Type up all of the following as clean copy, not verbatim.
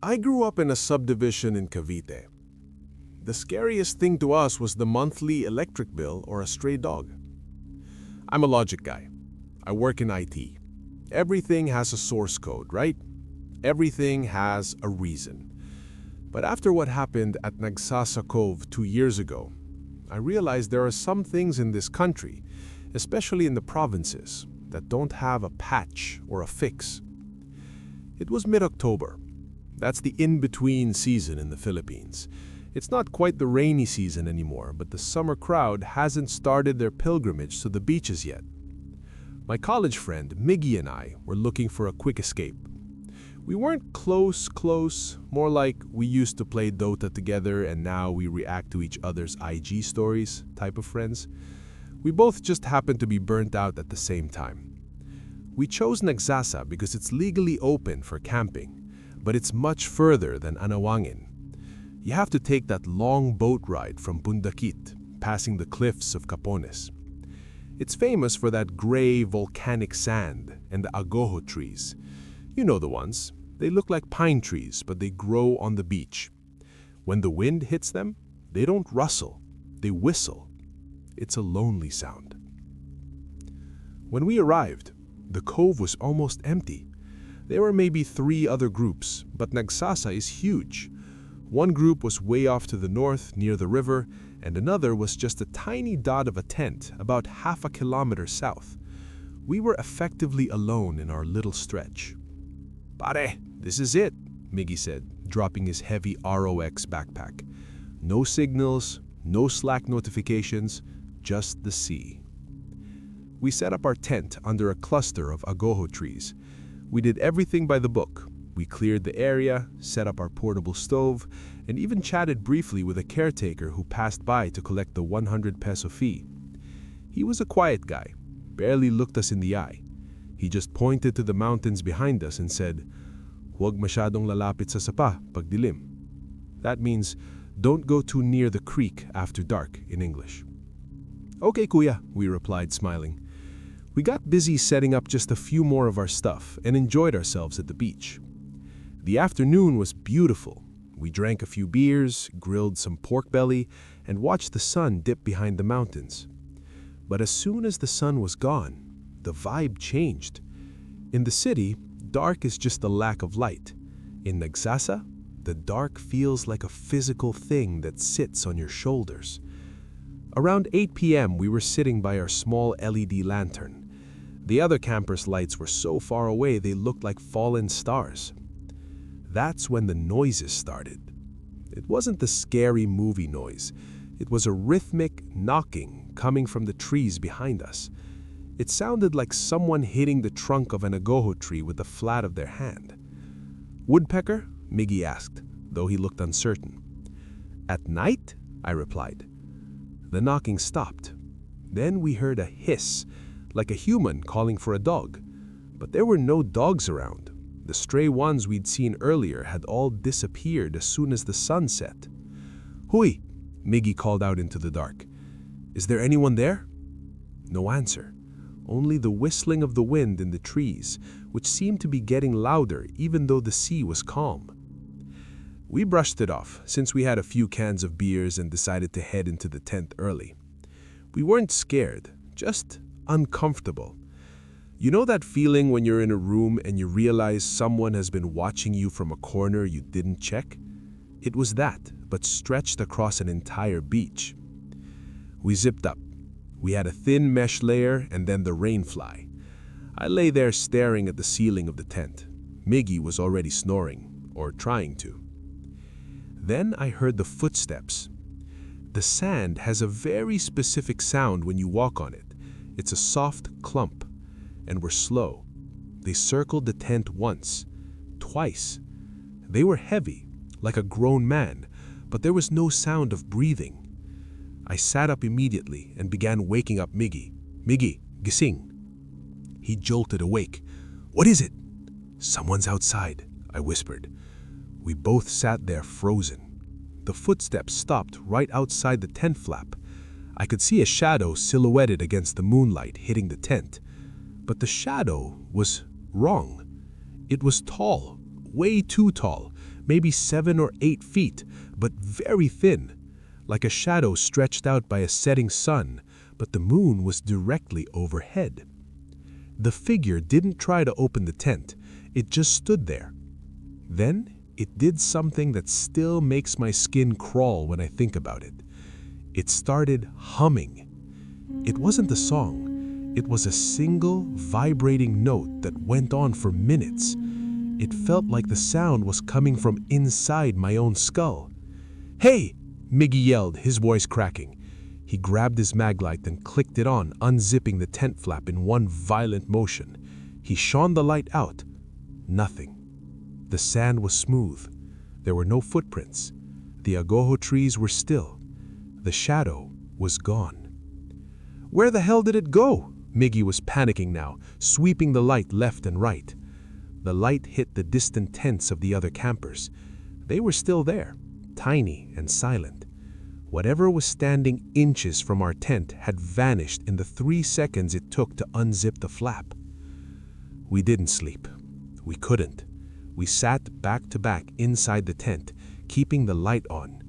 I grew up in a subdivision in Cavite. The scariest thing to us was the monthly electric bill or a stray dog. I'm a logic guy. I work in IT. Everything has a source code, right? Everything has a reason. But after what happened at Nagsasa Cove 2 years ago, I realized there are some things in this country, especially in the provinces, that don't have a patch or a fix. It was mid-October. That's the in-between season in the Philippines. It's not quite the rainy season anymore, but the summer crowd hasn't started their pilgrimage to the beaches yet. My college friend, Miggy, and I were looking for a quick escape. We weren't close, more like we used to play Dota together and now we react to each other's IG stories type of friends. We both just happened to be burnt out at the same time. We chose Nagsasa because it's legally open for camping, but it's much further than Anawangin. You have to take that long boat ride from Bundakit, passing the cliffs of Capones. It's famous for that gray volcanic sand and the agoho trees. You know the ones. They look like pine trees, but they grow on the beach. When the wind hits them, they don't rustle, they whistle. It's a lonely sound. When we arrived, the cove was almost empty. There were maybe 3 other groups, but Nagsasa is huge. One group was way off to the north, near the river, and another was just a tiny dot of a tent, about half a kilometer south. We were effectively alone in our little stretch. "Pare, this is it," Miggy said, dropping his heavy ROX backpack. No signals, no Slack notifications, just the sea. We set up our tent under a cluster of agoho trees. We did everything by the book. We cleared the area, set up our portable stove, and even chatted briefly with a caretaker who passed by to collect the 100 peso fee. He was a quiet guy, barely looked us in the eye. He just pointed to the mountains behind us and said, "Huwag masyadong lalapit sa sapa pag dilim." That means, don't go too near the creek after dark in English. "Okay, kuya," we replied, smiling. We got busy setting up just a few more of our stuff and enjoyed ourselves at the beach. The afternoon was beautiful. We drank a few beers, grilled some pork belly, and watched the sun dip behind the mountains. But as soon as the sun was gone, the vibe changed. In the city, dark is just a lack of light. In Nagsasa, the dark feels like a physical thing that sits on your shoulders. Around 8 p.m., we were sitting by our small LED lantern. The other campers' lights were so far away they looked like fallen stars. That's when the noises started. It wasn't the scary movie noise. It was a rhythmic knocking coming from the trees behind us. It sounded like someone hitting the trunk of an agoho tree with the flat of their hand. "Woodpecker?" Miggy asked, though he looked uncertain. "At night?" I replied. The knocking stopped. Then we heard a hiss, like a human calling for a dog. But there were no dogs around. The stray ones we'd seen earlier had all disappeared as soon as the sun set. "Hui!" Miggy called out into the dark. "Is there anyone there?" No answer. Only the whistling of the wind in the trees, which seemed to be getting louder even though the sea was calm. We brushed it off, since we had a few cans of beers and decided to head into the tent early. We weren't scared, just uncomfortable. You know that feeling when you're in a room and you realize someone has been watching you from a corner you didn't check? It was that, but stretched across an entire beach. We zipped up. We had a thin mesh layer and then the rainfly. I lay there staring at the ceiling of the tent. Miggy was already snoring, or trying to. Then I heard the footsteps. The sand has a very specific sound when you walk on it. It's a soft clump, and were slow. They circled the tent once, twice. They were heavy, like a grown man, but there was no sound of breathing. I sat up immediately and began waking up Miggy. "Miggy, gising." He jolted awake. "What is it?" "Someone's outside," I whispered. We both sat there frozen. The footsteps stopped right outside the tent flap. I could see a shadow silhouetted against the moonlight hitting the tent. But the shadow was wrong. It was tall, way too tall, maybe 7 or 8 feet, but very thin, like a shadow stretched out by a setting sun, but the moon was directly overhead. The figure didn't try to open the tent, it just stood there. Then it did something that still makes my skin crawl when I think about it. It started humming. It wasn't a song, it was a single, vibrating note that went on for minutes. It felt like the sound was coming from inside my own skull. "Hey!" Miggy yelled, his voice cracking. He grabbed his maglite and clicked it on, unzipping the tent flap in one violent motion. He shone the light out. Nothing. The sand was smooth. There were no footprints. The agoho trees were still. The shadow was gone. "Where the hell did it go?" Miggy was panicking now, sweeping the light left and right. The light hit the distant tents of the other campers. They were still there, tiny and silent. Whatever was standing inches from our tent had vanished in the 3 seconds it took to unzip the flap. We didn't sleep. We couldn't. We sat back to back inside the tent, keeping the light on.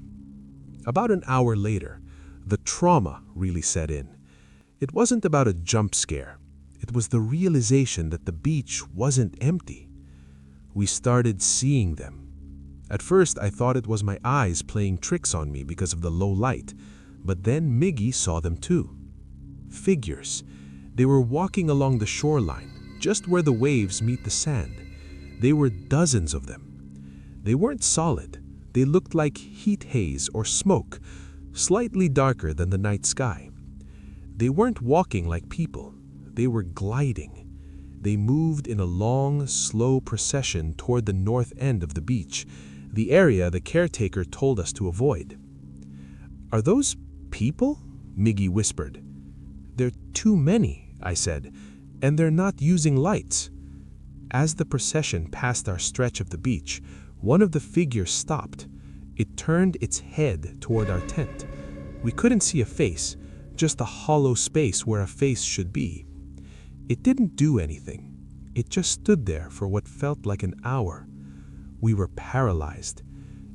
About an hour later, the trauma really set in. It wasn't about a jump scare. It was the realization that the beach wasn't empty. We started seeing them. At first, I thought it was my eyes playing tricks on me because of the low light, but then Miggy saw them too. Figures. They were walking along the shoreline, just where the waves meet the sand. There were dozens of them. They weren't solid. They looked like heat haze or smoke, slightly darker than the night sky. They weren't walking like people. They were gliding. They moved in a long, slow procession toward the north end of the beach, the area the caretaker told us to avoid. "Are those people?" Miggy whispered. "They're too many," I said, "and they're not using lights." As the procession passed our stretch of the beach, one of the figures stopped. It turned its head toward our tent. We couldn't see a face, just a hollow space where a face should be. It didn't do anything. It just stood there for what felt like an hour. We were paralyzed.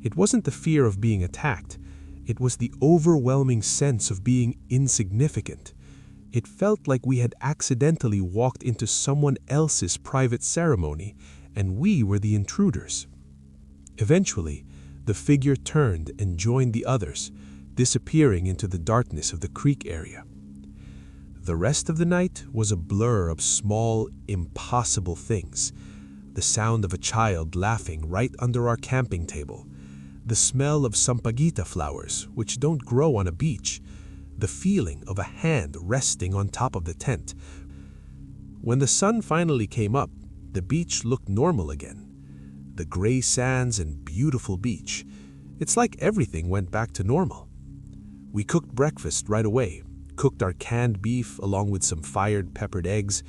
It wasn't the fear of being attacked. It was the overwhelming sense of being insignificant. It felt like we had accidentally walked into someone else's private ceremony, and we were the intruders. Eventually, the figure turned and joined the others, disappearing into the darkness of the creek area. The rest of the night was a blur of small, impossible things. The sound of a child laughing right under our camping table. The smell of sampaguita flowers, which don't grow on a beach. The feeling of a hand resting on top of the tent. When the sun finally came up, the beach looked normal again. The gray sands and beautiful beach. It's like everything went back to normal. We cooked breakfast right away, cooked our canned beef along with some fired peppered eggs,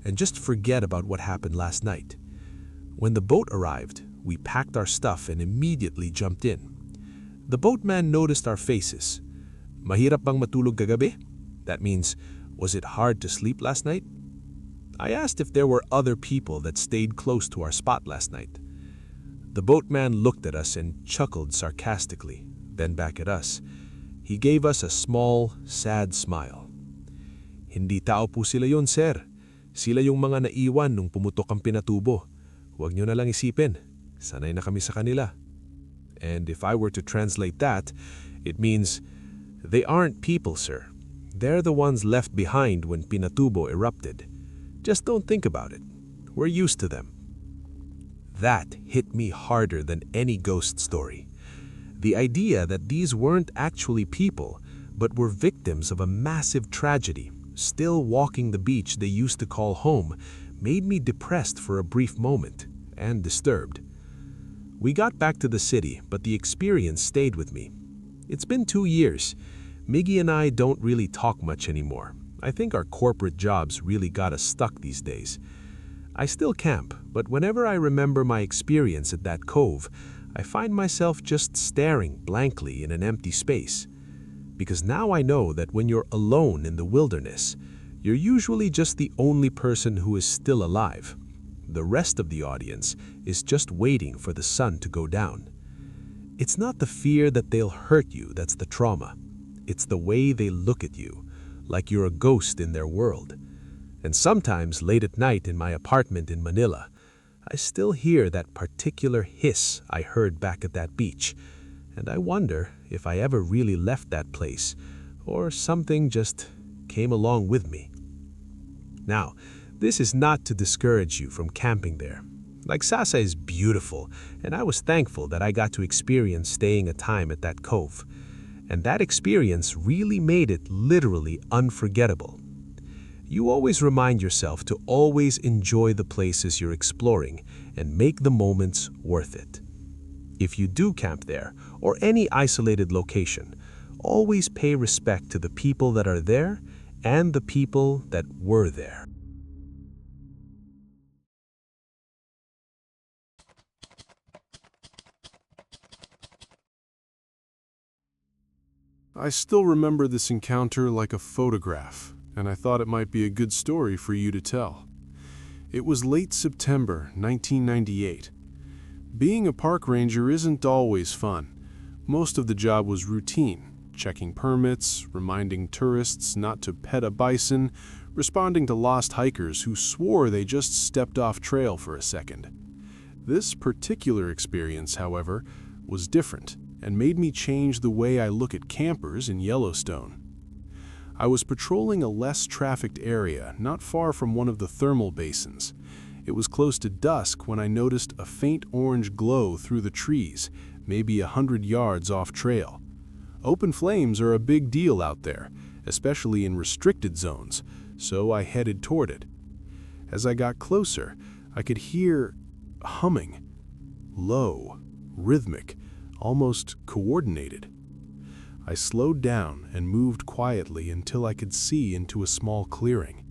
and just forget about what happened last night. When the boat arrived, we packed our stuff and immediately jumped in. The boatman noticed our faces. "Mahirap bang matulog kagabi?" That means, "Was it hard to sleep last night?" I asked if there were other people that stayed close to our spot last night. The boatman looked at us and chuckled sarcastically, then back at us. He gave us a small, sad smile. "Hindi tao po sila yun, sir. Sila yung mga naiwan nung pumutok ang pinatubo. Huwag niyo na lang isipin. Sanay na kami sa kanila." And if I were to translate that, it means, "They aren't people, sir. They're the ones left behind when Pinatubo erupted. Just don't think about it. We're used to them." That hit me harder than any ghost story. The idea that these weren't actually people, but were victims of a massive tragedy, still walking the beach they used to call home, made me depressed for a brief moment, and disturbed. We got back to the city, but the experience stayed with me. It's been 2 years. Miggy and I don't really talk much anymore. I think our corporate jobs really got us stuck these days. I still camp, but whenever I remember my experience at that cove, I find myself just staring blankly in an empty space. Because now I know that when you're alone in the wilderness, you're usually just the only person who is still alive. The rest of the audience is just waiting for the sun to go down. It's not the fear that they'll hurt you that's the trauma. It's the way they look at you, like you're a ghost in their world. And sometimes late at night in my apartment in Manila, I still hear that particular hiss I heard back at that beach, and I wonder if I ever really left that place, or something just came along with me. Now, this is not to discourage you from camping there. Like Sasa is beautiful, and I was thankful that I got to experience staying a time at that cove. And that experience really made it literally unforgettable. You always remind yourself to always enjoy the places you're exploring and make the moments worth it. If you do camp there, or any isolated location, always pay respect to the people that are there and the people that were there. I still remember this encounter like a photograph, and I thought it might be a good story for you to tell. It was late September 1998. Being a park ranger isn't always fun. Most of the job was routine, checking permits, reminding tourists not to pet a bison, responding to lost hikers who swore they just stepped off trail for a second. This particular experience, however, was different and made me change the way I look at campers in Yellowstone. I was patrolling a less trafficked area not far from one of the thermal basins. It was close to dusk when I noticed a faint orange glow through the trees, maybe 100 yards off trail. Open flames are a big deal out there, especially in restricted zones, so I headed toward it. As I got closer, I could hear humming, low, rhythmic, almost coordinated. I slowed down and moved quietly until I could see into a small clearing.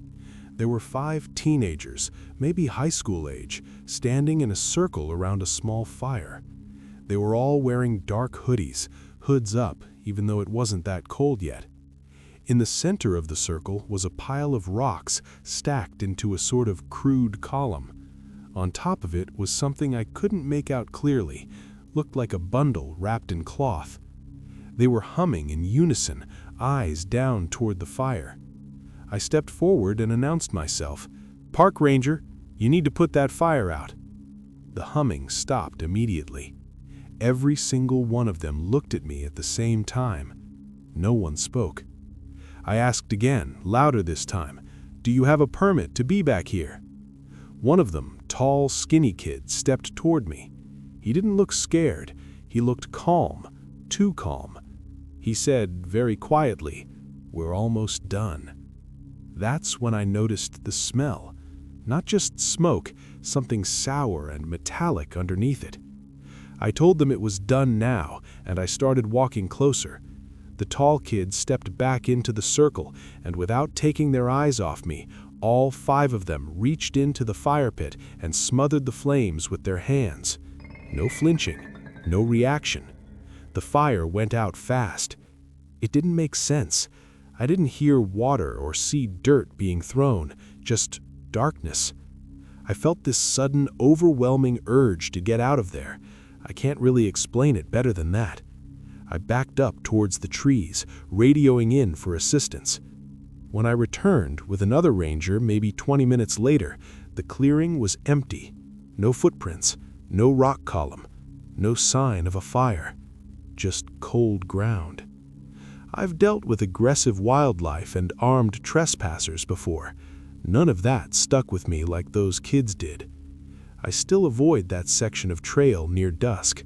There were 5 teenagers, maybe high school age, standing in a circle around a small fire. They were all wearing dark hoodies, hoods up, even though it wasn't that cold yet. In the center of the circle was a pile of rocks stacked into a sort of crude column. On top of it was something I couldn't make out clearly, looked like a bundle wrapped in cloth. They were humming in unison, eyes down toward the fire. I stepped forward and announced myself. "Park Ranger, you need to put that fire out." The humming stopped immediately. Every single one of them looked at me at the same time. No one spoke. I asked again, louder this time, "Do you have a permit to be back here?" One of them, tall, skinny kid, stepped toward me. He didn't look scared. He looked calm, too calm. He said very quietly, "We're almost done." That's when I noticed the smell. Not just smoke, something sour and metallic underneath it. I told them it was done now, and I started walking closer. The tall kid stepped back into the circle, and without taking their eyes off me, all 5 of them reached into the fire pit and smothered the flames with their hands. No flinching, no reaction. The fire went out fast. It didn't make sense. I didn't hear water or see dirt being thrown, just darkness. I felt this sudden, overwhelming urge to get out of there. I can't really explain it better than that. I backed up towards the trees, radioing in for assistance. When I returned with another ranger maybe 20 minutes later, the clearing was empty. No footprints, no rock column, no sign of a fire. Just cold ground. I've dealt with aggressive wildlife and armed trespassers before. None of that stuck with me like those kids did. I still avoid that section of trail near dusk.